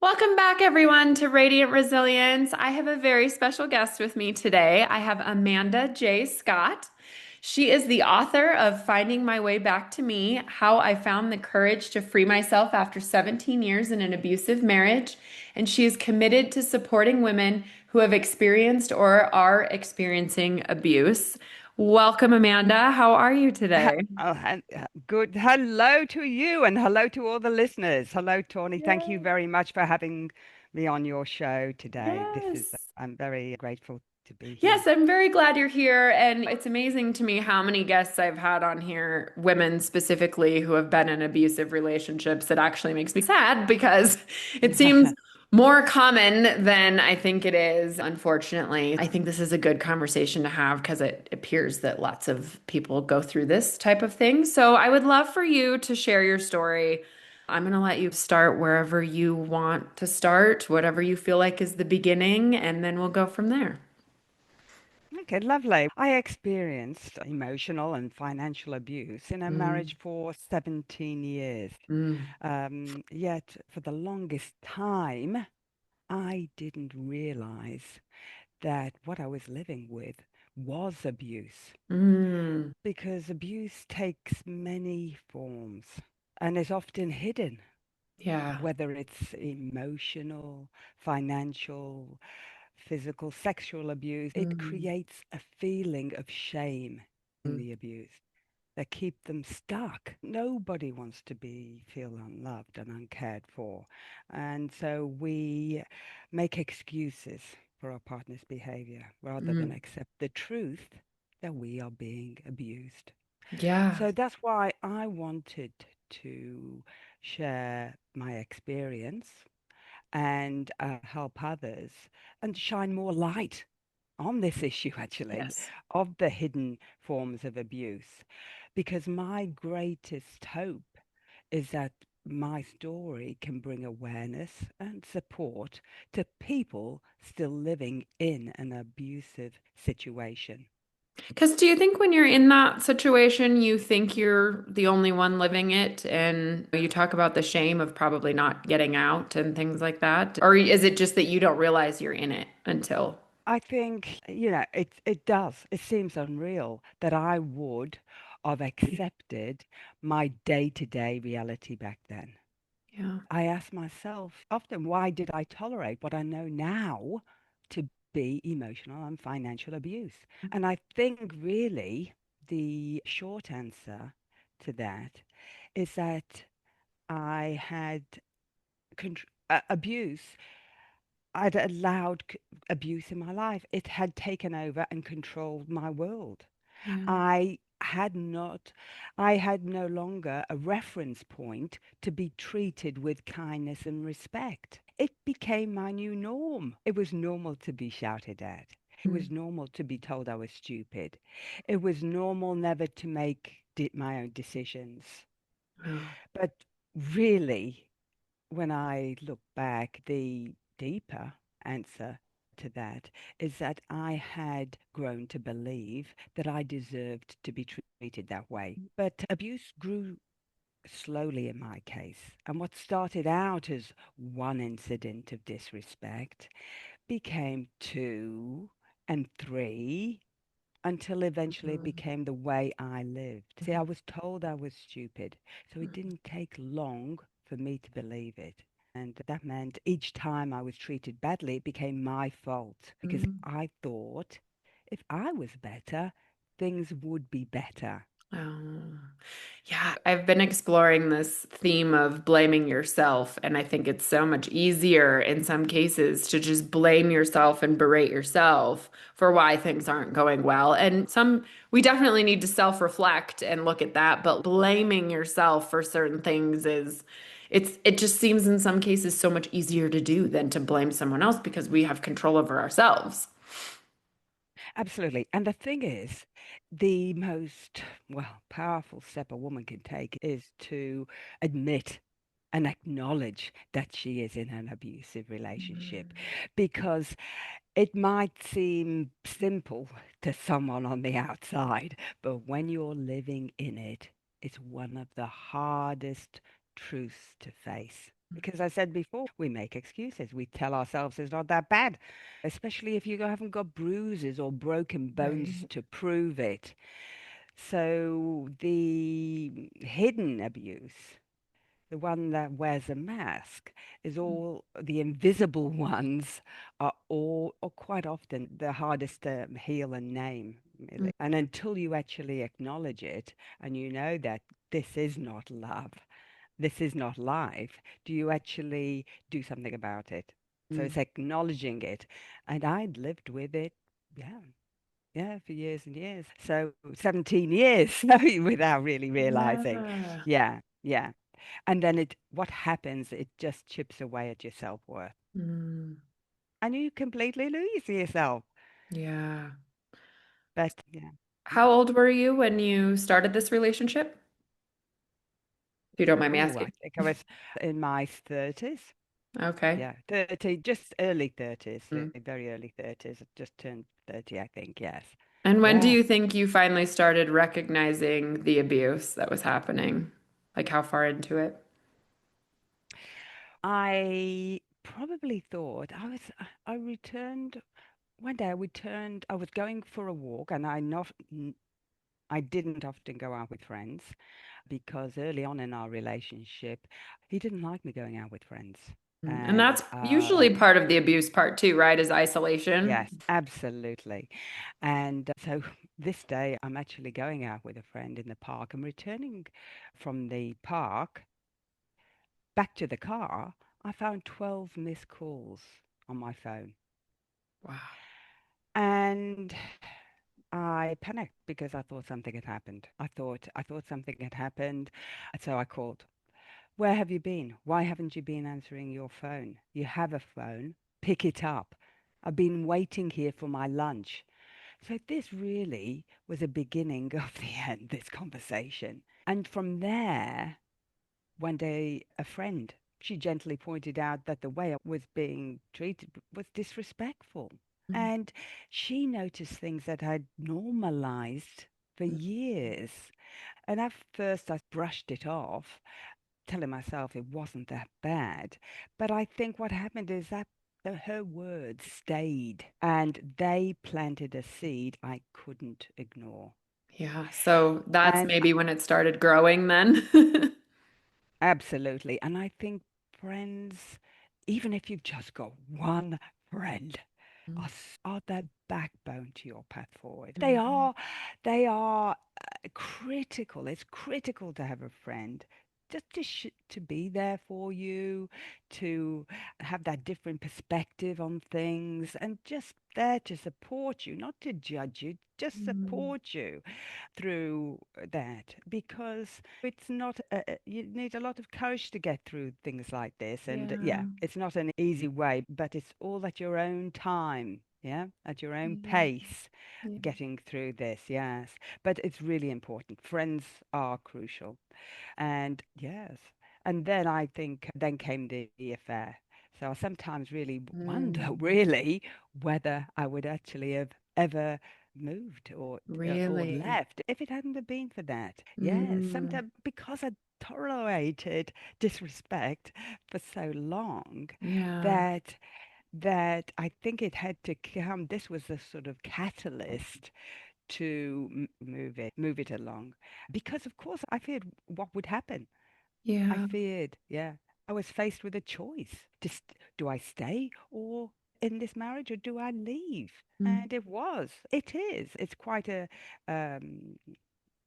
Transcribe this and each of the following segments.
Welcome back, everyone, to Radiant Resilience. I have a very special guest with me today. I have Amanda J. Scott. She is the author of Finding My Way Back to Me: How I Found the Courage to Free Myself After 17 Years in an Abusive Marriage. And she is committed to supporting women who have experienced or are experiencing abuse. Welcome, Amanda. How are you today? Good. Hello to you and hello to all the listeners. Hello, Tawny. Thank you Yes. very much for having me on your show today. Yes. I'm very grateful to be Yes, here. I'm very glad you're here. And it's amazing to me how many guests I've had on here, women specifically, who have been in abusive relationships. It actually makes me sad because it seems more common than I think it is, unfortunately. I think this is a good conversation to have because it appears that lots of people go through this type of thing. So I would love for you to share your story. I'm going to let you start wherever you want to start, whatever you feel like is the beginning, and then we'll go from there. Okay, lovely. I experienced emotional and financial abuse in a Mm, marriage for 17 years. mm, Yet, for the longest time, I didn't realize that what I was living with was abuse. mm. Because abuse takes many forms and is often hidden, Yeah. whether it's emotional, financial, physical, sexual abuse. It Mm, creates a feeling of shame in mm, the abused that keep them stuck. Nobody wants to be feel unloved and uncared for. And so we make excuses for our partner's behavior rather than mm. accept the truth that we are being abused. Yeah. So that's why I wanted to share my experience and help others and shine more light on this issue, actually, Yes. of the hidden forms of abuse. Because my greatest hope is that my story can bring awareness and support to people still living in an abusive situation. Because do you think when you're in that situation, you think you're the only one living it, and you talk about the shame of probably not getting out and things like that? Or is it just that you don't realize you're in it until? I think, it does. It seems unreal that I would have accepted my day-to-day reality back then. Yeah. I ask myself often, why did I tolerate what I know now to be emotional and financial abuse? And I think really the short answer to that is that I had abuse. I'd allowed abuse in my life. It had taken over and controlled my world. Yeah. I had not, I had no longer a reference point to be treated with kindness and respect. It became my new norm. It was normal to be shouted at. It was Mm. normal to be told I was stupid. It was normal never to make my own decisions. Wow. But really, when I look back, the deeper answer to that is that I had grown to believe that I deserved to be treated that way. But abuse grew slowly in my case. And what started out as one incident of disrespect became two and three until eventually it Mm. became the way I lived. See, I was told I was stupid, so it didn't take long for me to believe it. And that meant each time I was treated badly, it became my fault because Mm. I thought if I was better, things would be better. Oh, yeah. I've been exploring this theme of blaming yourself, and I think it's so much easier in some cases to just blame yourself and berate yourself for why things aren't going well. And we definitely need to self-reflect and look at that, but blaming yourself for certain things it just seems in some cases so much easier to do than to blame someone else because we have control over ourselves. Absolutely. And the thing is, the most, powerful step a woman can take is to admit and acknowledge that she is in an abusive relationship Mm. because it might seem simple to someone on the outside, but when you're living in it, it's one of the hardest truths to face. Because I said before, we make excuses. We tell ourselves it's not that bad, especially if you haven't got bruises or broken bones Right. to prove it. So the hidden abuse, the one that wears a mask, is all the invisible ones are all, or quite often, the hardest to heal and name, Mm, really. And until you actually acknowledge it and you know that this is not love, this is not life, do you actually do something about it? So mm. it's acknowledging it. And I'd lived with it, yeah, yeah, for years and years. So 17 years without really realizing. Yeah. Yeah, yeah. And then what happens, it just chips away at your self-worth. Mm, And you completely lose yourself. yeah. But yeah. How old were you when you started this relationship? If you don't mind me Oh, I asking. think I was in my 30s. Okay. Yeah, 30, just early 30s, Mm. very early 30s. Just turned 30, I think. Yes. And when do Yeah. you think you finally started recognizing the abuse that was happening? Like how far into it? I probably thought I returned one day. I was going for a walk, and I didn't often go out with friends because early on in our relationship, he didn't like me going out with friends. And And that's usually part of the abuse part too, right? Is isolation. yes, absolutely. And so this day, I'm actually going out with a friend in the park. I'm returning from the park back to the car. I found 12 missed calls on my phone. Wow. And I panicked because I thought something had happened. I thought something had happened. So I called. Where have you been? Why haven't you been answering your phone? You have a phone. Pick it up. I've been waiting here for my lunch. So this really was a beginning of the end, this conversation. And from there, one day, a friend, she gently pointed out that the way I was being treated was disrespectful. Mm, And she noticed things that I'd normalized for mm, years. And at first, I brushed it off, telling myself it wasn't that bad. But I think what happened is that her words stayed and they planted a seed I couldn't ignore. yeah. So that's And maybe when it started growing then. absolutely. And I think friends, even if you've just got one friend, are, are that backbone to your path forward. Mhm. They are critical. It's critical to have a friend. Just to be there for you, to have that different perspective on things, and just there to support you, not to judge you, just Mm, support you through that because it's not you need a lot of courage to get through things like this and yeah, yeah. it's not an easy way, but it's all at your own time, yeah, at your own Yeah. pace, Yeah. getting through this. Yes, but it's really important. Friends are crucial. And yes, and then I think then came the affair. So I sometimes really wonder, Mm, really, whether I would actually have ever moved or really? left if it hadn't have been for that. Yes, Mm, sometimes because I tolerated disrespect for so long yeah. that that I think it had to come. This was a sort of catalyst to move it along, because of course I feared what would happen. I Yeah. feared, yeah. I was faced with a choice. Do I stay or in this marriage or do I leave? Mm, And it is. It's quite um,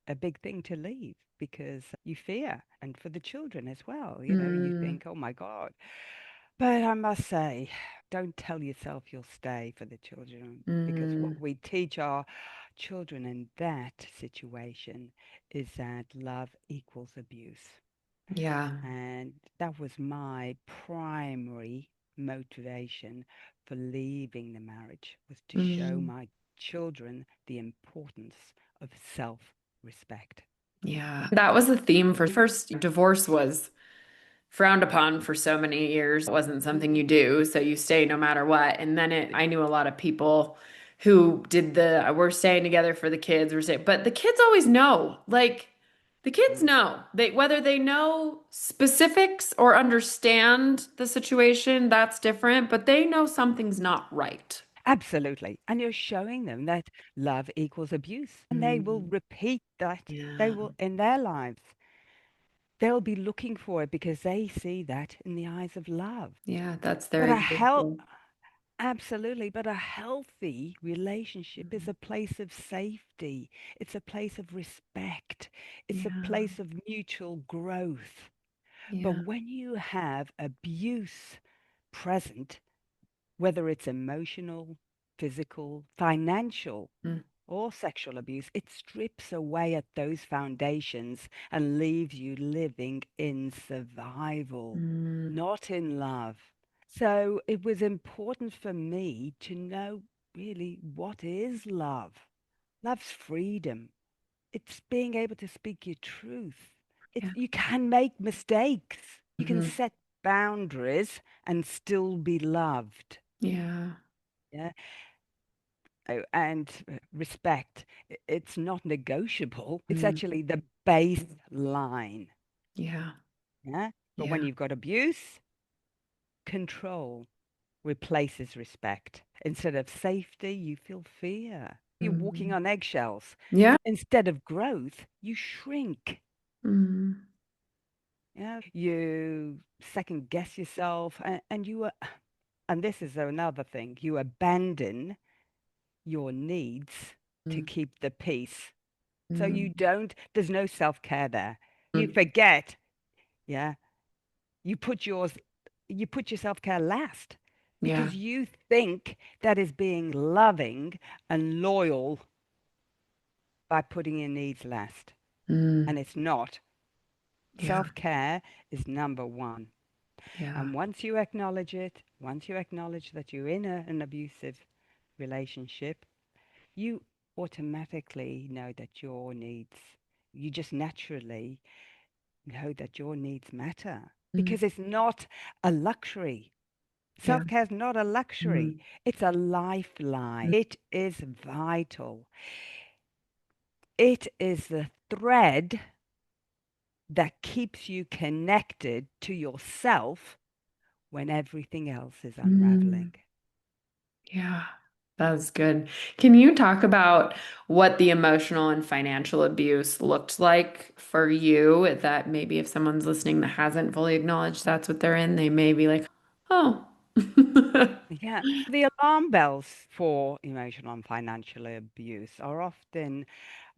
a big thing to leave because you fear, and for the children as well. You know, you mm, think, oh my God. But I must say, don't tell yourself you'll stay for the children because what mm, we teach our children in that situation is that love equals abuse. yeah. And that was my primary motivation for leaving the marriage, was to show Mm, my children the importance of self-respect. yeah. That was the theme for first divorce was frowned upon for so many years. It wasn't something you do, so you stay no matter what. And then I knew a lot of people who did we're staying together for the kids, but the kids always know. Like The kids Mm. know. Whether they know specifics or understand the situation, that's different, but they know something's not right. Absolutely. And you're showing them that love equals abuse. And they will Mm, repeat that. They yeah. will, in their lives, they'll be looking for it because they see that in the eyes of love. Yeah, that's their But example. absolutely, but a healthy relationship is a place of safety. It's a place of respect. It's a Yeah. place of mutual growth. But Yeah. when you have abuse present, whether it's emotional, physical, financial, Mm, or sexual abuse, it strips away at those foundations and leaves you living in survival, mm, not in love. So it was important for me to know really what is love. Love's freedom. It's being able to speak your truth. yeah. You can make mistakes. You can Hmm. set boundaries and still be loved. Yeah. Yeah. Oh, and respect, it's not negotiable. It's Mm, actually the baseline. yeah. Yeah. But when Yeah. you've got abuse, control replaces respect. Instead of safety, you feel fear. You're walking Mm, on eggshells. yeah. Instead of growth, you shrink. Mm, Yeah. You second guess yourself and and this is another thing, you abandon your needs to mm, keep the peace. So you mm, don't, there's no self-care there. You mm. forget, yeah. You put yours, you put your self-care last Yeah. because you think that is being loving and loyal by putting your needs last. Mm, And it's not. yeah. Self-care is number one. Yeah. And once you acknowledge it, once you acknowledge that you're in an abusive relationship, you automatically know that your needs, you just naturally know that your needs matter Mm, because it's not a luxury. yeah. Self care is not a luxury, Mm, it's a lifeline. mm, It is vital. It is the thread that keeps you connected to yourself when everything else is mm. unraveling. Yeah, that's good. Can you talk about what the emotional and financial abuse looked like for you? That maybe if someone's listening that hasn't fully acknowledged that's what they're in, they may be like, oh. Yeah, the alarm bells for emotional and financial abuse are often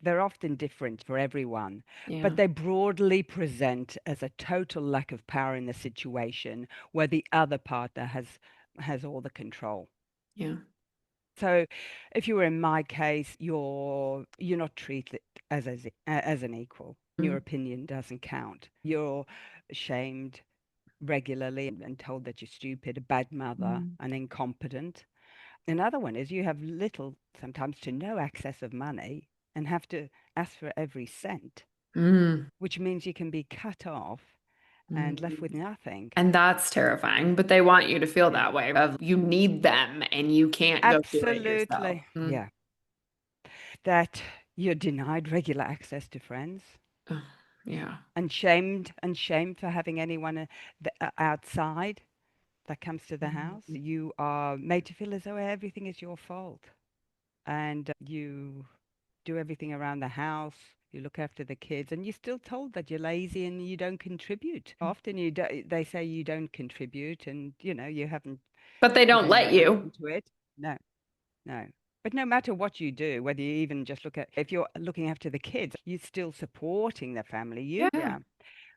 they're often different for everyone, but Yeah, they broadly present as a total lack of power in the situation where the other partner has all the control. yeah. So if you were in my case, you're not treated as an equal. Your Mm, opinion doesn't count. You're shamed regularly and told that you're stupid, a bad mother, mm, and incompetent. Another one is you have little, sometimes to no access of money and have to ask for every cent, mm, which means you can be cut off and left mm. with nothing. And that's terrifying, but they want you to feel that way of you need them and you can't go do it yourself. Absolutely. Yeah. That you're denied regular access to friends Oh, yeah. and shamed for having anyone outside that comes to the house. Mm, You are made to feel as though everything is your fault and you do everything around the house. You look after the kids, and you're still told that you're lazy and you don't contribute. Often they say you don't contribute, and you haven't but they put don't any let effort you. into it. No, no. But no matter what you do, whether you even just look at if you're looking after the kids, you're still supporting the family. Yeah. Yeah.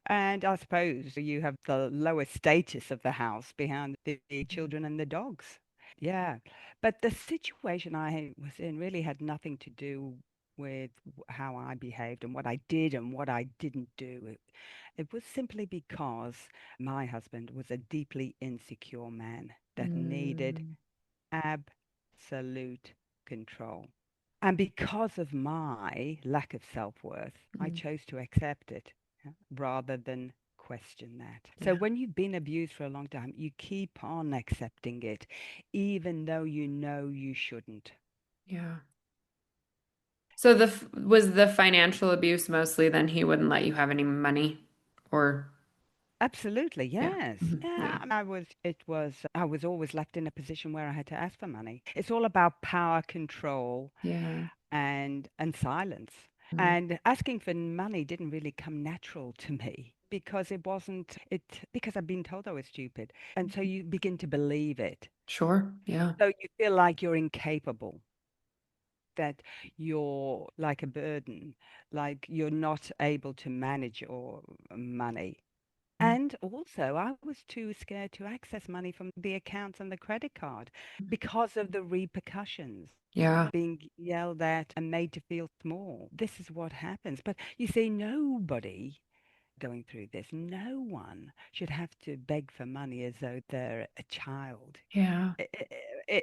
And I suppose you have the lowest status of the house behind the children and the dogs. Yeah. But the situation I was in really had nothing to do with how I behaved and what I did and what I didn't do. It was simply because my husband was a deeply insecure man that needed Mm, absolute control. And because of my lack of self-worth, I mm, chose to accept it, yeah, rather than question that. So yeah. when you've been abused for a long time, you keep on accepting it, even though you know you shouldn't. Yeah. So was the financial abuse mostly then he wouldn't let you have any money or Absolutely, yeah. yes. Mhm. Yeah, Yeah. I was always left in a position where I had to ask for money. It's all about power, control, Yeah. and silence. Mm. And asking for money didn't really come natural to me because it wasn't it because I've been told I was stupid. And so you begin to believe it. Sure. Yeah. So you feel like you're incapable, that you're like a burden, like you're not able to manage your money. And also, I was too scared to access money from the accounts and the credit card because of the repercussions, Yeah. being yelled at and made to feel small. This is what happens. But you see, nobody going through this, no one should have to beg for money as though they're a child Yeah.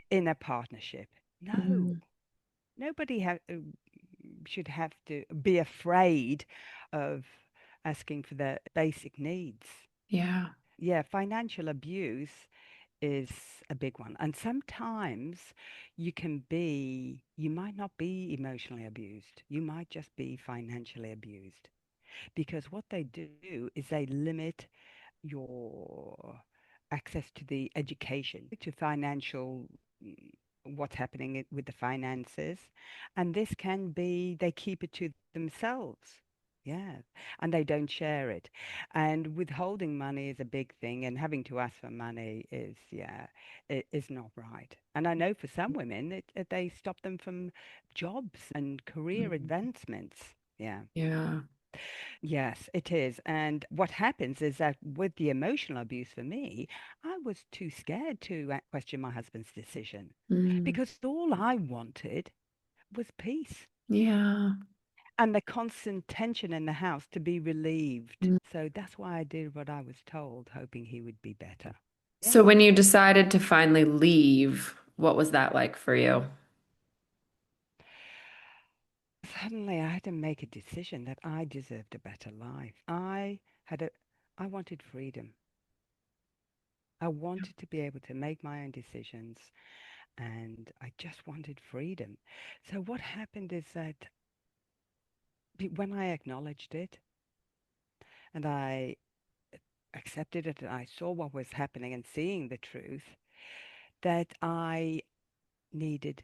in a partnership. No, Mm. nobody should have to be afraid of asking for their basic needs. Yeah. Yeah, financial abuse is a big one. And sometimes you might not be emotionally abused. You might just be financially abused. Because what they do is they limit your access to the education, to financial, mm, what's happening with the finances. And this can be, they keep it to themselves. Yeah. And they don't share it. And withholding money is a big thing. And having to ask for money is, yeah, it is not right. And I know for some women, they stop them from jobs and career Mm. advancements. Yeah. Yeah. Yes, it is. And what happens is that with the emotional abuse for me, I was too scared to question my husband's decision Mm. because all I wanted was peace Yeah. and the constant tension in the house to be relieved. Mm. So that's why I did what I was told, hoping he would be better. So Yeah. when you decided to finally leave, what was that like for you? Suddenly I had to make a decision that I deserved a better life. I wanted freedom. I wanted to be able to make my own decisions and I just wanted freedom. So what happened is that when I acknowledged it and I accepted it and I saw what was happening and seeing the truth, that I needed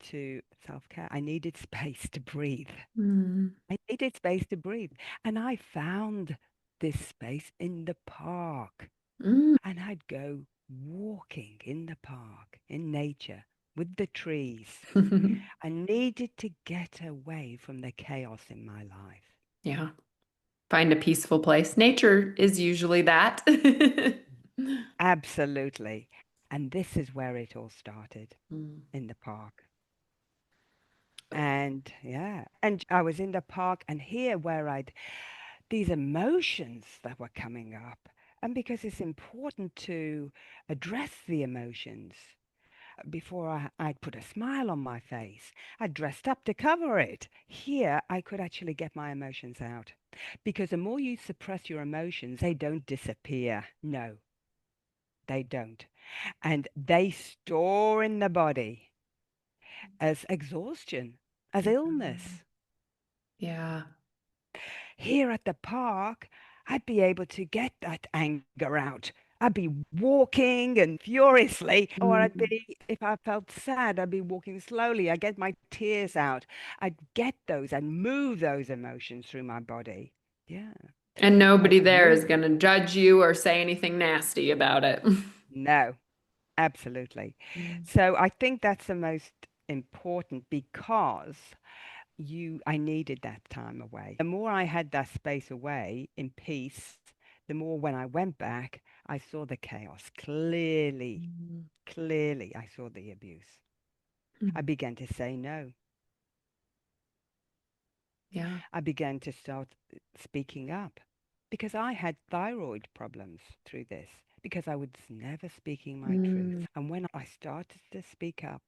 to self-care. I needed space to breathe. Mm. I needed space to breathe. And I found this space in the park. Mm. And I'd go walking in the park, in nature, with the trees. I needed to get away from the chaos in my life. Yeah. Find a peaceful place. Nature is usually that. Absolutely. And this is where it all started, Mm. in the park. And yeah, and I was in the park, and here where these emotions that were coming up. And because it's important to address the emotions before I'd put a smile on my face, I dressed up to cover it. Here, I could actually get my emotions out. Because the more you suppress your emotions, they don't disappear. No, they don't. And they store in the body as exhaustion, as illness. Yeah. Here at the park, I'd be able to get that anger out. I'd be walking and furiously, or I'd Mm. be, if I felt sad, I'd be walking slowly. I'd get my tears out. I'd get those and move those emotions through my body. Yeah, And I nobody could there is move. going to judge you or say anything nasty about it. No, absolutely. Mm. So I think that's the most important because I needed that time away. The more I had that space away in peace, the more when I went back, I saw the chaos clearly. Mm. Clearly, I saw the abuse. I Mm. began to say no. Yeah. I began to start speaking up because I had thyroid problems through this because I was never speaking my Mm. truth. And when I started to speak up,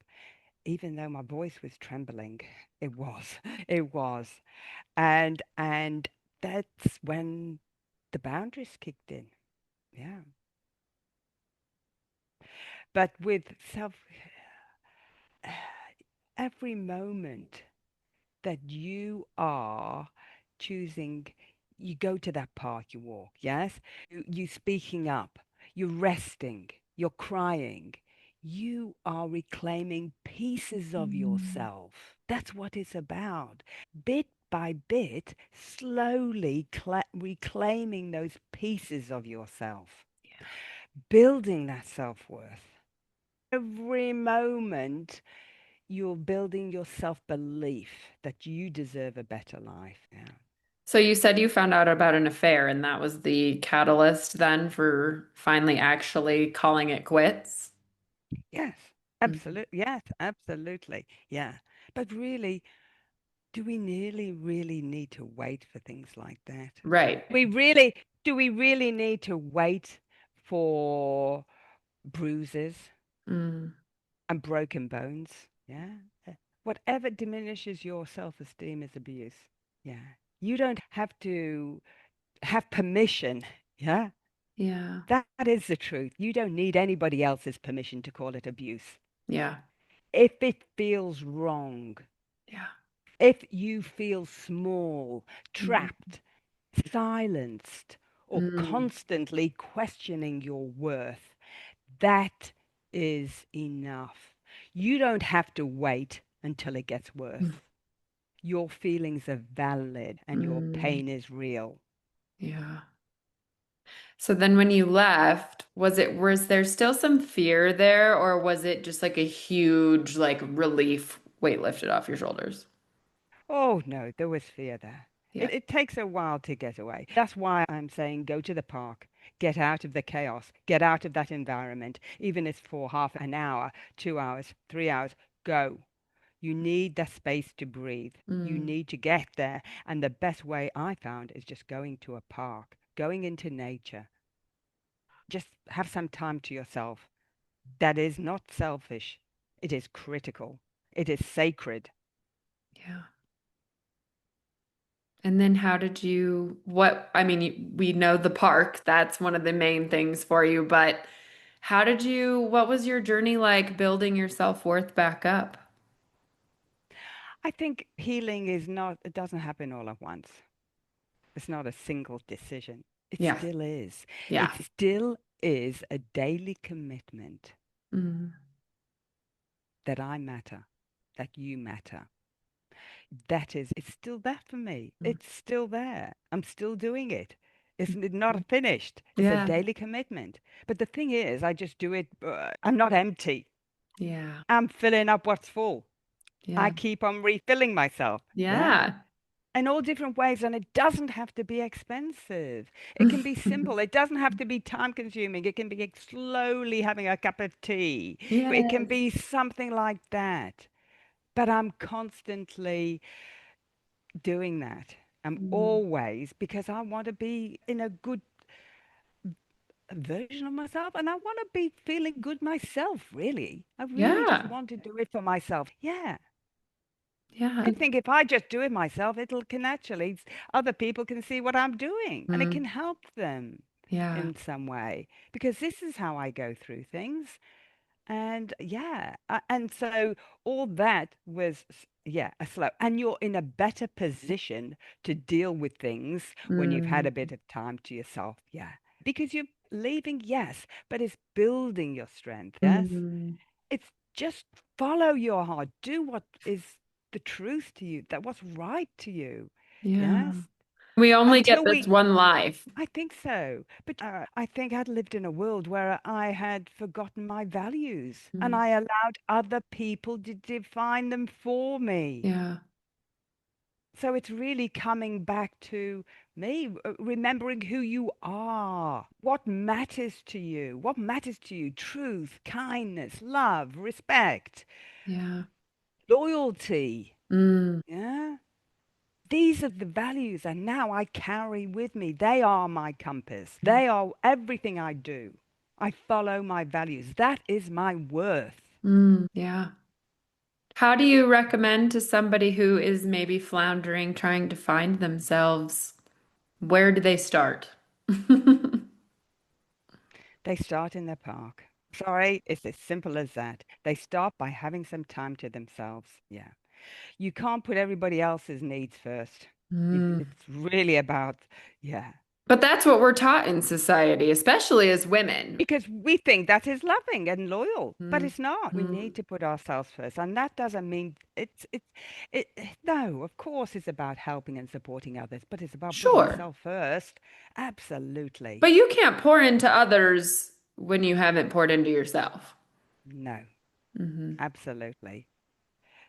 even though my voice was trembling, it was, it was. And that's when the boundaries kicked in. Yeah. But with self every moment that you are choosing, you go to that park, you walk, yes? You speaking up, you're resting, you're crying. You are reclaiming pieces of Mm. yourself. That's what it's about. Bit by bit, slowly reclaiming those pieces of yourself, building that self-worth. Every moment you're building your self-belief that you deserve a better life now. So you said you found out about an affair, and that was the catalyst then for finally actually calling it quits? Yes, Mhm. absolutely. Yes, absolutely. Yeah. But really, do we really need to wait for things like that? Right. Do we really need to wait for bruises Mm. and broken bones? Yeah. Whatever diminishes your self-esteem is abuse. Yeah. You don't have to have permission. Yeah. Yeah. That is the truth. You don't need anybody else's permission to call it abuse. Yeah. If it feels wrong, Yeah. if you feel small, Mm. trapped, silenced, or Mm. constantly questioning your worth, that is enough. You don't have to wait until it gets worse. Your feelings are valid and your Mm. pain is real. Yeah. So then when you left, was there still some fear there, or was it just like a huge like relief weight lifted off your shoulders? Oh no, there was fear there. Yeah. It takes a while to get away. That's why I'm saying go to the park, get out of the chaos, get out of that environment, even if for half an hour, 2 hours, 3 hours, go. You need that space to breathe. You Mm. need to get there. And the best way I found is just going to a park, going into nature. Just have some time to yourself. That is not selfish. It is critical. It is sacred. Yeah. And then how did I mean, we know the park, that's one of the main things for you, but what was your journey like building your self-worth back up? I think healing is not, it doesn't happen all at once. It's not a single decision. It Yeah. still is. It Yeah. still is a daily commitment Mm. that I matter, that you matter. That is, it's still there for me. Mm. It's still there. I'm still doing it. It's not finished. It's a Yeah. daily commitment. But the thing is, I just do it. I'm not empty. Yeah. I'm filling up what's full. I Yeah. keep on refilling myself. Yeah. Yeah. In all different ways, and it doesn't have to be expensive. It can be simple. It doesn't have to be time consuming. It can be slowly having a cup of tea. It can Yes. be something like that. But I'm constantly doing that. I'm Mm. always, because I want to be in a good version of myself and I want to be feeling good myself, really. I really just Yeah. want to do it for myself. Yeah. Yeah. I think if I just do it myself, it'll can actually, other people can see what I'm doing and it can Mm. help them Yeah. in some way because this is how I go through things. And yeah, and so all that was, yeah, a slow. And you're in a better position to deal with things when you've had Mm. a bit of time to yourself. Yeah. Because you're leaving, yes, but it's building your strength. Yes. Mm. It's just follow your heart. Do what is the truth to you, that what's right to you. Yeah. Yes. We only get Until this we, one life. I think so. But I think I'd lived in a world where I had forgotten my values and Mm. I allowed other people to define them for me. Yeah. So it's really coming back to me, remembering who you are, what matters to you, truth, kindness, love, respect, Yeah. loyalty. Mm. Yeah. These are the values, and now I carry with me. They are my compass. They are everything I do. I follow my values. That is my worth. Mm. Yeah. How do you recommend to somebody who is maybe floundering, trying to find themselves? Where do they start? They start in the park. Sorry, it's as simple as that. They start by having some time to themselves. Yeah. You can't put everybody else's needs first. Mm. It's really about, yeah. But that's what we're taught in society, especially as women. Because we think that is loving and loyal, but Mm. it's not. We Mm. need to put ourselves first, and that doesn't mean no, of course it's about helping and supporting others, but it's about putting Sure. yourself first. Absolutely. But you can't pour into others when you haven't poured into yourself. No, Hmm. absolutely.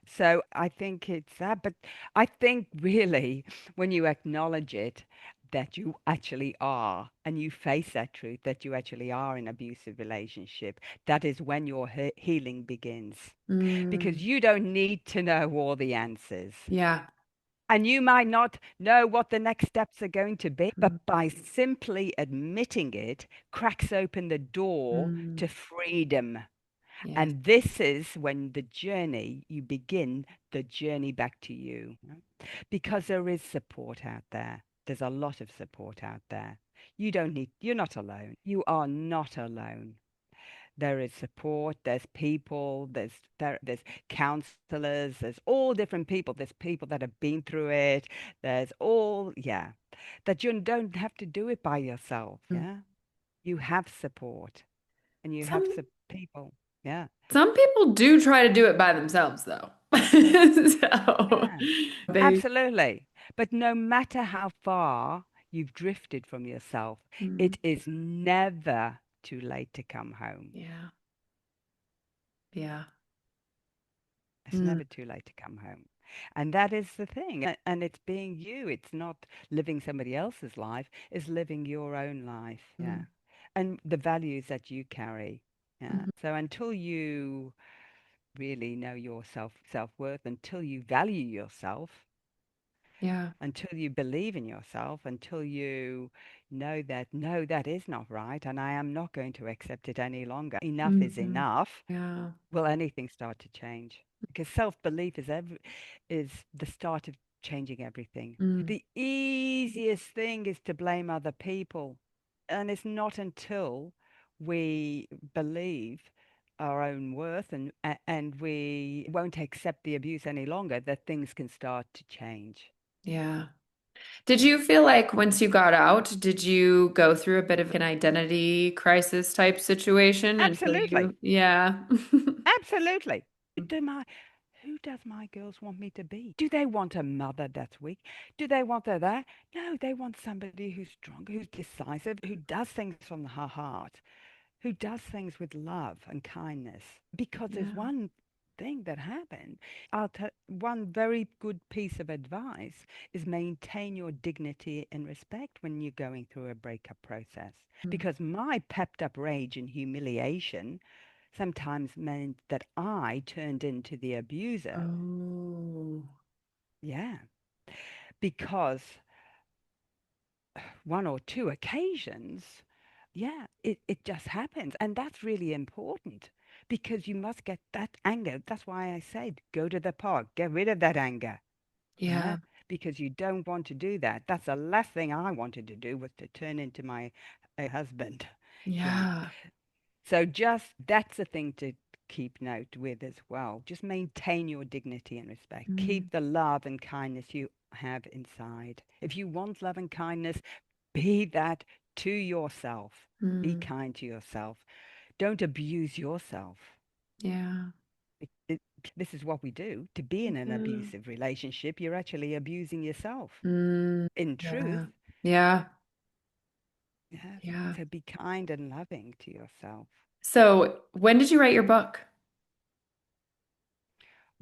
So I think it's that, but I think really when you acknowledge it, that you actually are, and you face that truth that you actually are in abusive relationship, that is when your healing begins. Because Mm. you don't need to know all the answers. Yeah. And you might not know what the next steps are going to be, Mm. but by simply admitting it, cracks open the door Mm. to freedom. Yes. And this is when the journey, you begin the journey back to you. Because there is support out there. There's a lot of support out there. You're not alone. You are not alone. There is support, there's people, there's counselors, there's all different people. There's people that have been through it. There's all, yeah. That you don't have to do it by yourself, Mm. yeah. You have support and you have Some people. Yeah. some people do try to do it by themselves though. So Yeah. they Absolutely. But no matter how far you've drifted from yourself, Mm. it is never too late to come home. Yeah. Yeah. It's Mm. never too late to come home. And that is the thing. And it's being you. It's not living somebody else's life, it's living your own life. Yeah. Mm. And the values that you carry. Yeah. Mhm. So until you really know your self-worth, until you value yourself, Yeah. until you believe in yourself, until you know that, no, that is not right, and I am not going to accept it any longer. Enough is Mhm. enough. Yeah. Will anything start to change? Because self-belief is the start of changing everything. Mm. The easiest thing is to blame other people. And it's not until we believe our own worth and we won't accept the abuse any longer that things can start to change. Yeah. Did you feel like once you got out, did you go through a bit of an identity crisis type situation until Absolutely. you, yeah. Absolutely. Who does my girls want me to be? Do they want a mother that's weak? Do they want that? No, they want somebody who's strong, who's decisive, who does things from her heart, who does things with love and kindness. Because there's Yeah. one thing that happened. One very good piece of advice is maintain your dignity and respect when you're going through a breakup process. Mm. Because my pepped up rage and humiliation sometimes meant that I turned into the abuser. Oh. Yeah. Because one or two occasions, yeah, it just happens. And that's really important because you must get that anger. That's why I said go to the park, get rid of that anger. Yeah. Yeah. Because you don't want to do that. That's the last thing I wanted to do was to turn into my husband. Yeah. Yeah. So just that's a thing to keep note with as well. Just maintain your dignity and respect. Mm. Keep the love and kindness you have inside. If you want love and kindness, be that to yourself. Be Mm. kind to yourself. Don't abuse yourself. Yeah. It, it, this is what we do. To be in an Yeah. abusive relationship, you're actually abusing yourself. Mm. In truth, Yeah. Yeah. yes. Yeah. So be kind and loving to yourself. So, when did you write your book?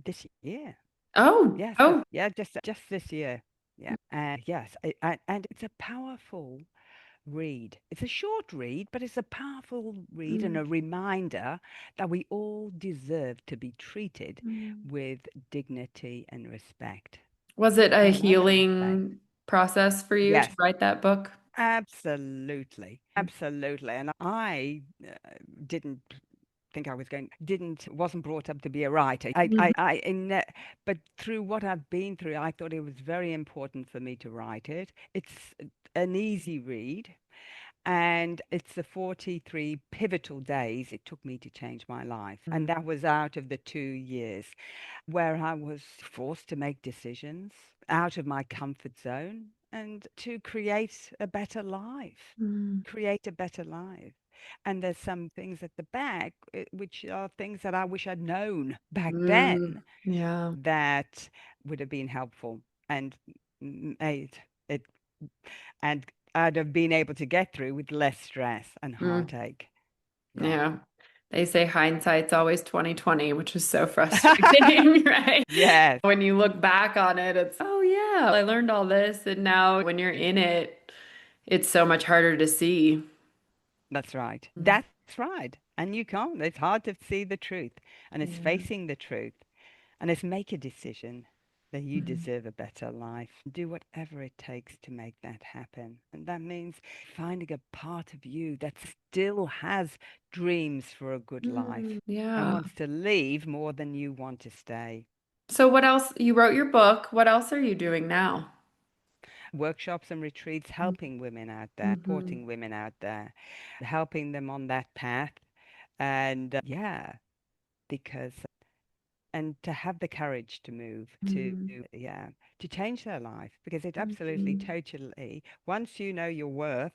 This year. Oh, Yeah, so oh. yeah, just this year. Yeah. And yes, and it's a powerful read. It's a short read, but it's a powerful read and Mm. a reminder that we all deserve to be treated Mm. with dignity and respect. Was it a And love and respect. healing process for you to Yes, write that book? absolutely. Absolutely. And I didn't think I was going, wasn't brought up to be a writer. Mhm. But through what I've been through, I thought it was very important for me to write it. It's an easy read. And it's the 43 pivotal days it took me to change my life. And Mm. that was out of the 2 years where I was forced to make decisions out of my comfort zone and to create a better life, Mm. create a better life. And there's some things at the back, which are things that I wish I'd known back then Yeah. that would have been helpful and made it, and I'd have been able to get through with less stress and Mm. heartache. Yeah. Yeah. They say hindsight's always 2020, which is so frustrating, right? Yes, When you look back on it, it's, oh yeah, I learned all this. And now when you're in it, it's so much harder to see. that's right. Mm. That's right. And you can't. It's hard to see the truth. And it's Yeah. facing the truth. And it's make a decision that you Mm. deserve a better life. Do whatever it takes to make that happen. And that means finding a part of you that still has dreams for a good life and Yeah. wants to leave more than you want to stay. So what else? You wrote your book. What else are you doing now? Workshops and retreats helping women out there, Mm-hmm. supporting women out there, helping them on that path. And yeah, because and to have the courage to move to yeah, to change their life, because it absolutely Mm-hmm. totally, once you know your worth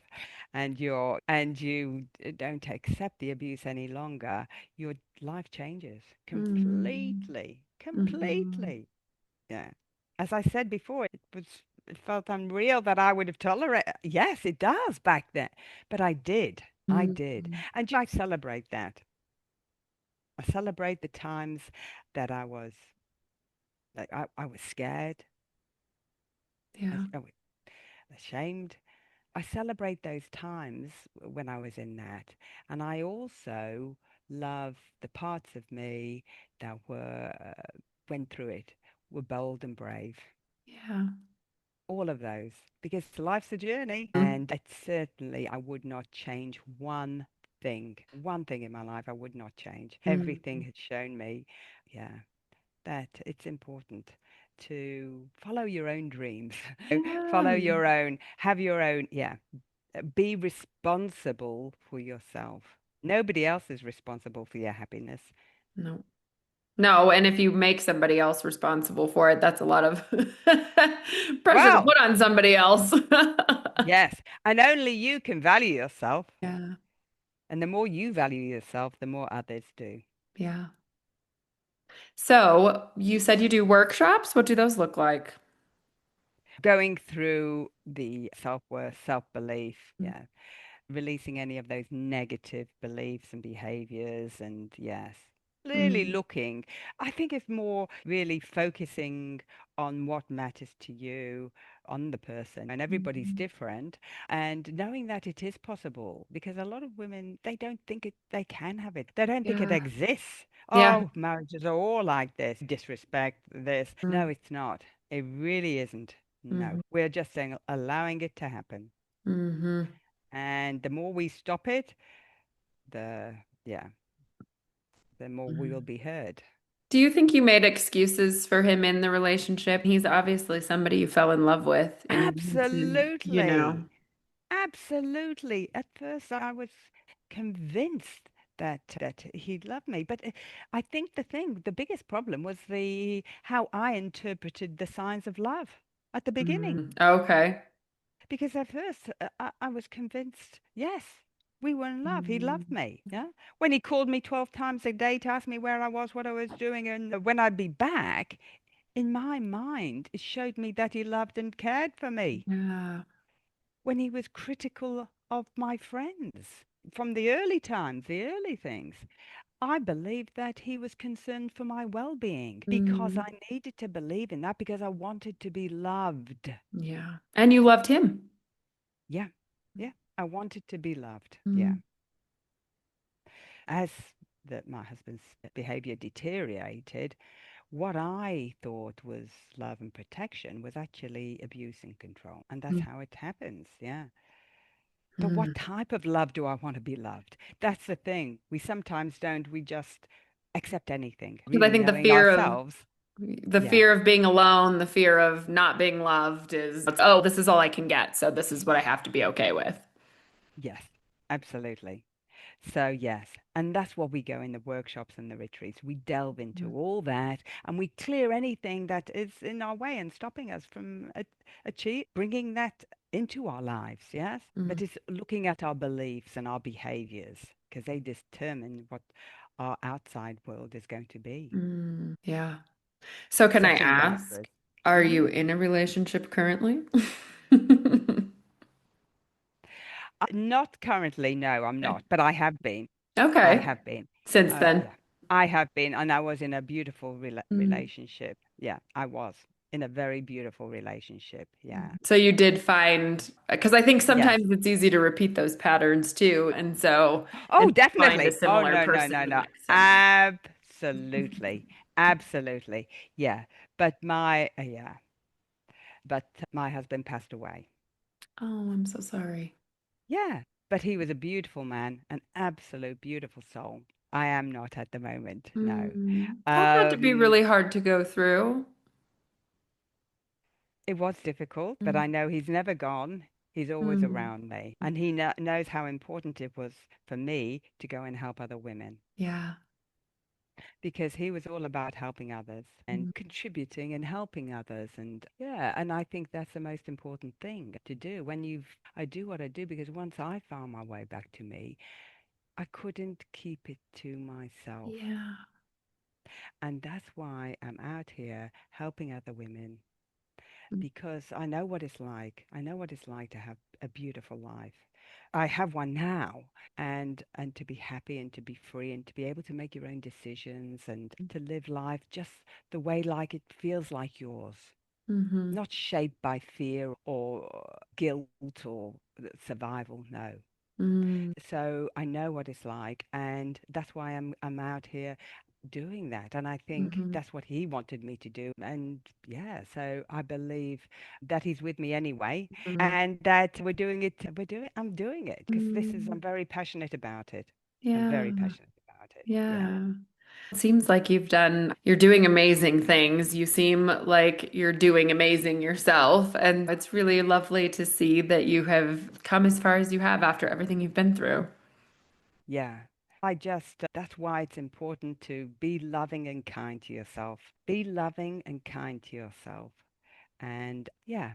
and you don't accept the abuse any longer, your life changes completely, Mm-hmm. completely. Yeah. As I said before, it felt unreal that I would have tolerated. Yes, it does back then, but I did, Mm-hmm. and I celebrate that. I celebrate the times that I was like I was scared, Yeah. I was ashamed. I celebrate those times when I was in that, and I also love the parts of me that were went through it, were bold and brave. Yeah. All of those, because life's a journey, Mm-hmm. and it certainly I would not change one thing in my life I would not change. Everything has shown me, yeah, that it's important to follow your own dreams. Yeah. Follow your own, have your own, yeah, be responsible for yourself. Nobody else is responsible for your happiness. No. No, and if you make somebody else responsible for it, that's a lot of pressure to Well, put on somebody else. yes, and only you can value yourself, Yeah. and the more you value yourself, the more others do. Yeah. So you said you do workshops. What do those look like? Going through the self-worth, self-belief, yeah, releasing any of those negative beliefs and behaviors, and yes, really Mm. looking, I think it's more really focusing on what matters to you, on the person, and everybody's Mhm. different, and knowing that it is possible, because a lot of women, they don't think it, they can have it, they don't think it Yeah. exists. Yeah. Oh, marriages are all like this, disrespect this. No, it's not. It really isn't. No, Mm-hmm. we're just saying allowing it to happen. Hmm. And the more we stop it, the yeah, the more we will be heard. Do you think you made excuses for him in the relationship? He's obviously somebody you fell in love with and you need to, Absolutely. Absolutely. At first I was convinced that he loved me, but I think the biggest problem was the how I interpreted the signs of love at the beginning. Okay. Because at first I was convinced, yes, we were in love. He loved Mm. me. Yeah. When he called me 12 times a day to ask me where I was, what I was doing, and when I'd be back, in my mind, it showed me that he loved and cared for me. Yeah. When he was critical of my friends from the early times, the early things, I believed that he was concerned for my well-being because Mm. I needed to believe in that because I wanted to be loved. Yeah. And you loved him. Yeah. Yeah. I wanted to be loved. Yeah. Mm. As my husband's behavior deteriorated, what I thought was love and protection was actually abuse and control. And that's Mm. how it happens. Yeah. But Mm. what type of love do I want to be loved? That's the thing. We sometimes don't. We just accept anything, Because I really think knowing ourselves. the Yeah. fear of being alone, the fear of not being loved is, oh, this is all I can get, so this is what I have to be okay with. Yes, absolutely. So, yes, and that's what we go in the workshops and the retreats. We delve into all that and we clear anything that is in our way and stopping us from achieve bringing that into our lives. Yes, Mm, but it's looking at our beliefs and our behaviors because they determine what our outside world is going to be. yeah. So can I Setting ask, boundaries. are Mhm. you in a relationship currently? Not currently, no, I'm Okay. not, but I have been. I Okay. have been. Since then. Yeah, I have been, and I was in a beautiful Mm. relationship. Yeah, I was in a very beautiful relationship. Yeah. So you did find, because I think Yes. sometimes it's easy to repeat those patterns too. And so, Oh, and find a definitely. Oh, similar no, no, person no, the no. next time around. Absolutely. Absolutely. Yeah. Yeah, but my husband passed away. Oh, I'm so sorry. Yeah. But he was a beautiful man, an absolute beautiful soul. I am not at the moment. No. That had to be Um, really hard to go through. It was difficult, but Mm, I know he's never gone. He's always mm, around me. And he knows how important it was for me to go and help other women yeah. because he was all about helping others and Mm, contributing and helping others. And yeah, and I think that's the most important thing to do I do what I do because once I found my way back to me, I couldn't keep it to myself. yeah. And that's why I'm out here helping other women Mm, because I know what it's like. I know what it's like to have a beautiful life. I have one now, and to be happy and to be free and to be able to make your own decisions and to live life just the way like it feels like yours, mm-hmm. not shaped by fear or guilt or survival. No. Mm, So I know what it's like, and that's why I'm out here doing that. And I think mm-hmm. that's what he wanted me to do. And yeah, so I believe that he's with me anyway, Mm, and that I'm doing it because mm. I'm very passionate about it. I'm Yeah. very passionate about it. Yeah. Yeah. It seems like you're doing amazing things. You seem like you're doing amazing yourself. And it's really lovely to see that you have come as far as you have after everything you've been through. Yeah. That's why it's important to be loving and kind to yourself. Be loving and kind to yourself. And yeah,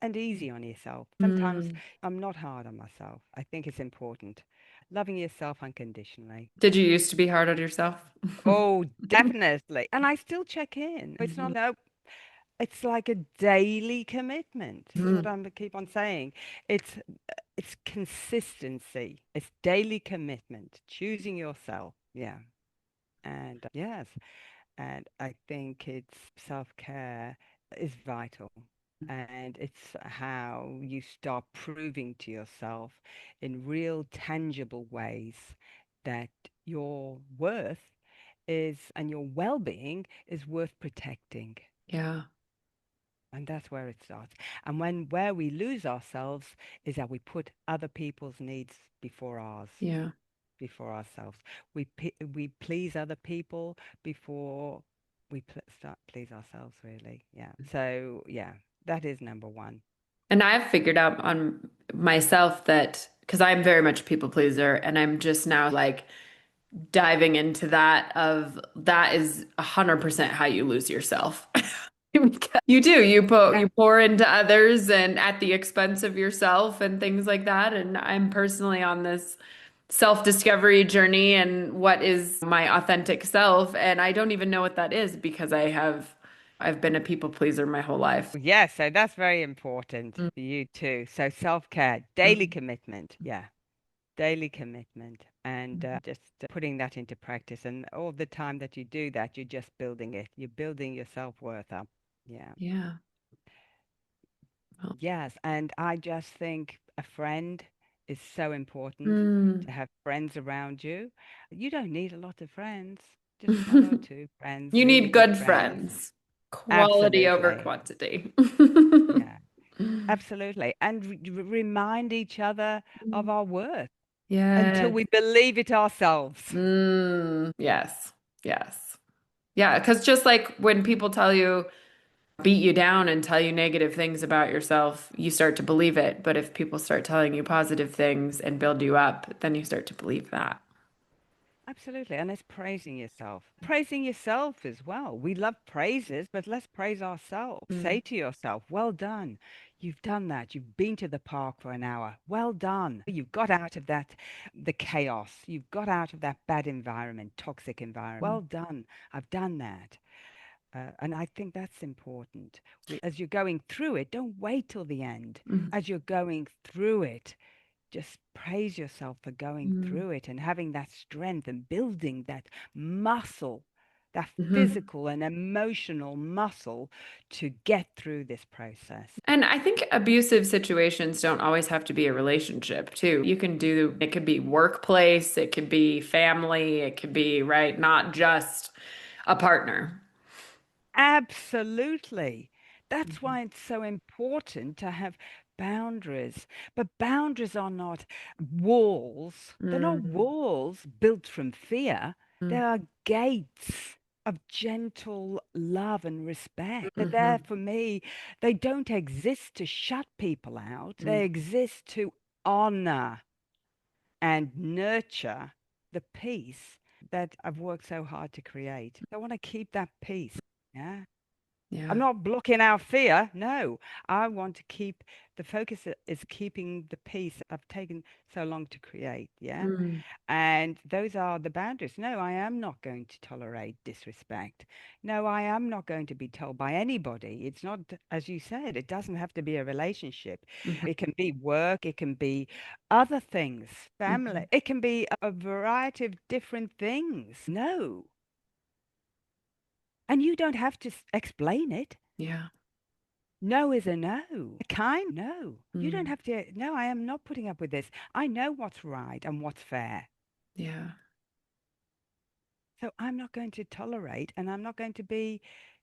and easy on yourself. Sometimes Mm. I'm not hard on myself. I think it's important. Loving yourself unconditionally. Did you used to be hard on yourself? Oh, definitely. And I still check in. It's not, Mhm. no, it's like a daily commitment. This is what Mhm. I'm keep on saying. It's it's consistency. It's daily commitment. Choosing yourself. Yeah. And yes. And I think it's self-care is vital. And it's how you start proving to yourself in real, tangible ways that your worth is and your well-being is worth protecting. Yeah. And that's where it starts. And where we lose ourselves is that we put other people's needs before ours, Yeah. before ourselves. We please other people before start please ourselves, really. Yeah. So yeah, that is number one. And I've figured out on myself that because I'm very much a people pleaser and I'm just now like diving into that of that is 100% how you lose yourself. You do. Yeah. You pour into others and at the expense of yourself and things like that. And I'm personally on this self-discovery journey and what is my authentic self. And I don't even know what that is because I've been a people pleaser my whole life. Yeah, so that's very important for you too. So self-care, daily Mhm. commitment. Yeah, daily commitment. And just putting that into practice. And all the time that you do that, you're just building it. You're building your self-worth up. Yeah. Yeah. Well, Yes, and I just think a friend is so important mm. to have friends around you. You don't need a lot of friends, just one or two friends, You really need good good friends. friends. Quality over Absolutely. quantity. Yeah, absolutely. And remind each other of our worth until Yes. we believe it ourselves. Yes. Yes. Yeah, because just like when people tell you beat you down and tell you negative things about yourself, you start to believe it. But if people start telling you positive things and build you up, then you start to believe that. Absolutely. And it's praising yourself. Praising yourself as well. We love praises, but let's praise ourselves. Mm, Say to yourself, well done. You've done that. You've been to the park for an hour. Well done. You've got out of that, the chaos. You've got out of that bad environment, toxic environment. mm, Well done. I've done that. And I think that's important. As you're going through it, don't wait till the end. mm, As you're going through it, just praise yourself for going mm, through it and having that strength and building that muscle, that mhm. physical and emotional muscle to get through this process. And I think abusive situations don't always have to be a relationship, too. You can do, it could be workplace, it could be family, it could be, right, not just a partner. Absolutely. That's Mhm, why it's so important to have boundaries. But boundaries are not walls. They're not mm, walls built from fear. They mm, are gates of gentle love and respect. They're there mhm, for me. They don't exist to shut people out. mm, They exist to honor and nurture the peace that I've worked so hard to create. I want to keep that peace. Yeah. I'm yeah. not blocking out fear. No, I want to keep the focus is keeping the peace I've taken so long to create. Yeah. Mm, And those are the boundaries. No, I am not going to tolerate disrespect. No, I am not going to be told by anybody. It's not, as you said, it doesn't have to be a relationship. mhm, It can be work, it can be other things, family, mhm. it can be a variety of different things. No. And you don't have to explain it. Yeah. No is a no. A kind no. You don't Mm, have to. No, I am not putting up with this. I know what's right and what's fair. yeah. So I'm not going to tolerate and I'm not going to be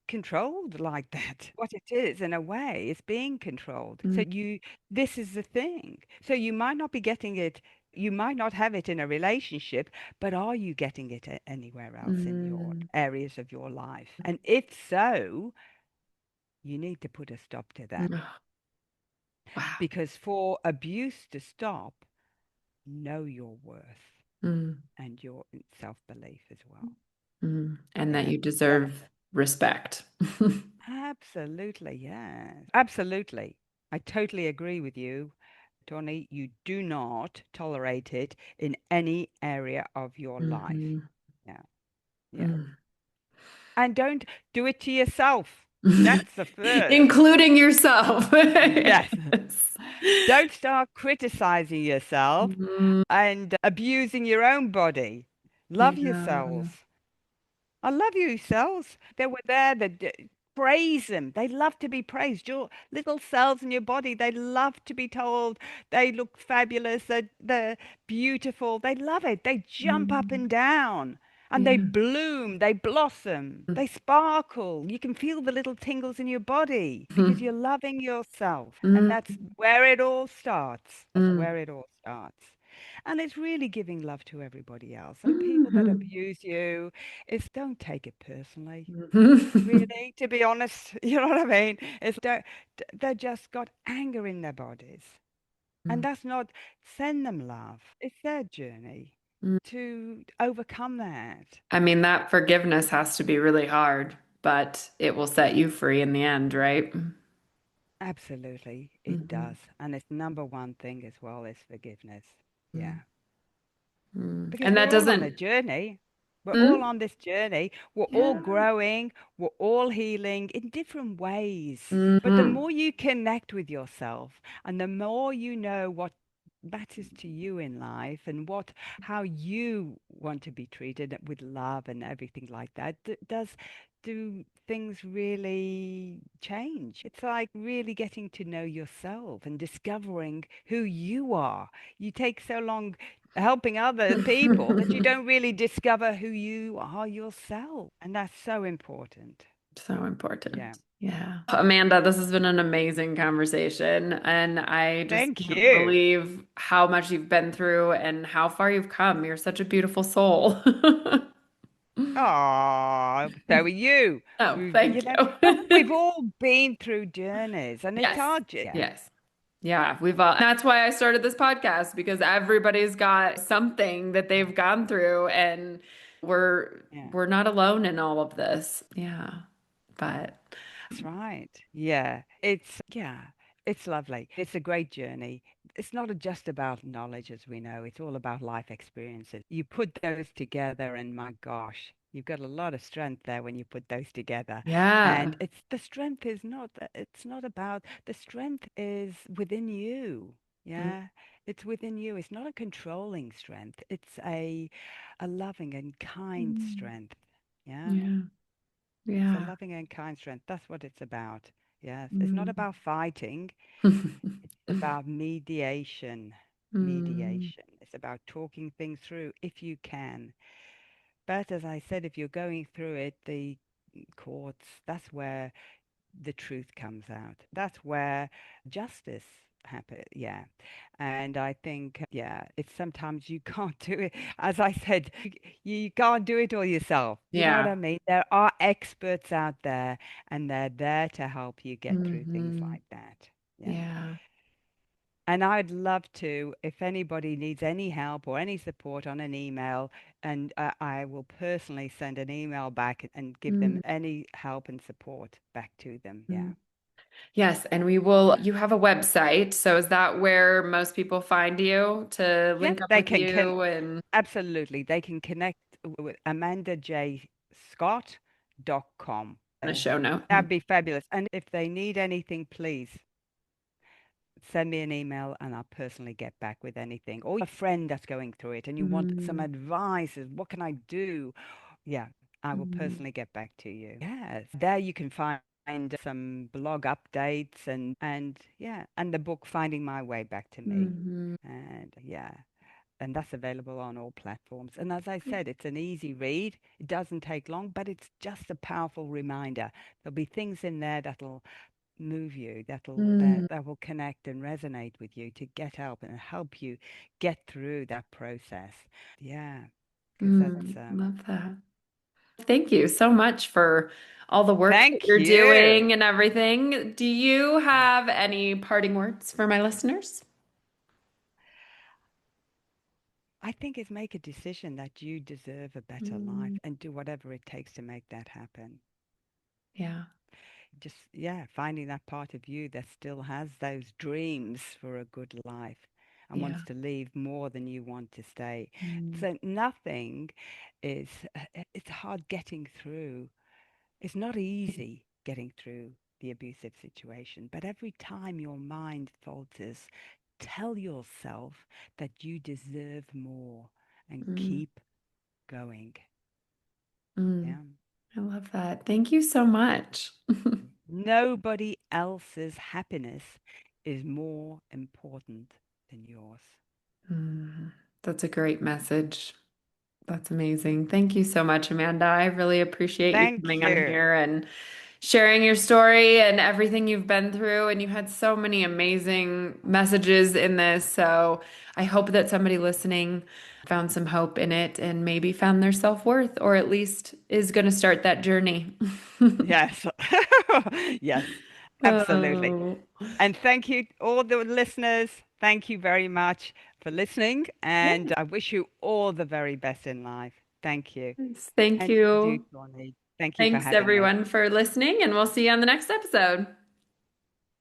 controlled like that. What it is, in a way, is being controlled. Mm, So this is the thing. So you might not be getting it. You might not have it in a relationship, but are you getting it anywhere else in your mm, areas of your life? And if so, you need to put a stop to that. mm. Oh, wow. Because for abuse to stop, know your worth Mm, and your self-belief as well. mm. And that Yeah. you Well, deserve respect. absolutely. Yes. Absolutely. I totally agree with you, Tony. You do not tolerate it in any area of your life. Mhm. Yeah. Yeah. Mm. And don't do it to yourself. That's the first. Including yourself. Yes. Yes. Don't start criticizing yourself Mhm. and abusing your own body. Love Yeah. yourselves. I love you, cells. They were there that praise them. They love to be praised. Your little cells in your body, they love to be told they look fabulous, they're beautiful. They love it. They jump up Mm. and down and they Yeah. bloom, they blossom, they sparkle. You can feel the little tingles in your body because you're Mhm. loving yourself. And Mm. that's where it all starts. That's Mm. where it all starts. And it's really giving love to everybody else. And people that Mhm. abuse you, it's don't take it personally. Mhm. Really, to be honest, you know what I mean? It's don't, they just got anger in their bodies. And that's not send them love. It's their journey Mm. to overcome that. I mean, that forgiveness has to be really hard, but it will set you free in the end, right? Absolutely, it Mhm. does. And it's number one thing as well is forgiveness. Mm. Yeah. Mm. Because And we're that all on a doesn't. journey. We're all Mm? on this journey. We're all Yeah. growing. We're all healing in different ways. But the Hmm. more you connect with yourself and the more you know what matters to you in life and how you want to be treated with love and everything like that, do things really change? It's like really getting to know yourself and discovering who you are. You take so long helping other people that you don't really discover who you are yourself. And that's so important. So Yeah. important. Yeah. Amanda, this has been an amazing conversation, and I just Thank can't you. believe how much you've been through and how far you've come. You're such a beautiful soul. Oh, so are you. Oh, thank Look, you. we've all been through journeys and it's Yes. our journey. Yeah. Yes. Yeah, we've all, that's why I started this podcast because everybody's got something that Yeah. they've gone through and we're Yeah. we're not alone in all of this. Yeah. But That's right. Yeah, it's lovely. It's a great journey. It's not just about knowledge, as we know. It's all about life experiences. You put those together, and my gosh, you've got a lot of strength there when you put those together. yeah. And it's the strength is not, it's not about, the strength is within you. Yeah, it's within you. It's not a controlling strength. It's a loving and kind Mm. strength. Yeah. Yeah. It's a Yeah. loving and kind strength. That's what it's about. Yes. It's not Mm. about fighting. It's about mediation. Mm. Mediation. It's about talking things through if you can. But as I said, if you're going through it, the courts, that's where the truth comes out. That's where justice happens. Yeah. And I think, yeah, it's sometimes you can't do it. As I said, you can't do it all yourself. You know what Yeah. I mean? There are experts out there and they're there to help you get through things Hmm. like that. Yeah. Yeah. And I'd love to, if anybody needs any help or any support on an email, and I will personally send an email back and give them Mm. any help and support back to them. Yeah. Yes, and we will, you have a website. So is that where most people find you to Yeah, link up they with can you and absolutely. They can connect with amandajscott.com. a show note? That'd be fabulous. And if they need anything, please send me an email and I'll personally get back with anything. Or a friend that's going through it and you want some Mm. advice, what can I do? Yeah, I will Mm. personally get back to you. Yes, there you can find some blog updates and yeah, and the book Finding My Way Back to Me. Mhm. And yeah, and that's available on all platforms. And as I said, it's an easy read. It doesn't take long, but it's just a powerful reminder. There'll be things in there that'll move you, Mm. that will connect and resonate with you to get help and help you get through that process. Yeah, because that's Love that. Thank you so much for all the work that thank you're you. doing and everything. Do you Yeah. have any parting words for my listeners? I think it's make a decision that you deserve a better life Mm. and do whatever it takes to make that happen. Yeah. Just, yeah, finding that part of you that still has those dreams for a good life and Yeah. wants to leave more than you want to stay. Mm. So nothing is, it's hard getting through. It's not easy getting through the abusive situation, but every time your mind falters, tell yourself that you deserve more and Mm. keep going. Mm. Yeah. I love that. Thank you so much. Nobody else's happiness is more important than yours. Mm. That's a great message. That's amazing. Thank you so much, Amanda. I really appreciate you Thank coming on you. here and sharing your story and everything you've been through. And you had so many amazing messages in this. So I hope that somebody listening found some hope in it and maybe found their self-worth or at least is going to start that journey. Yes. Yes, absolutely. Oh, And thank you, all the listeners. Thank you very much for listening. yeah. And I wish you all the very best in life. Thank you. Thank And you, you. Tawny. Thank you for Thanks having me. everyone for listening, and we'll see you on the next episode.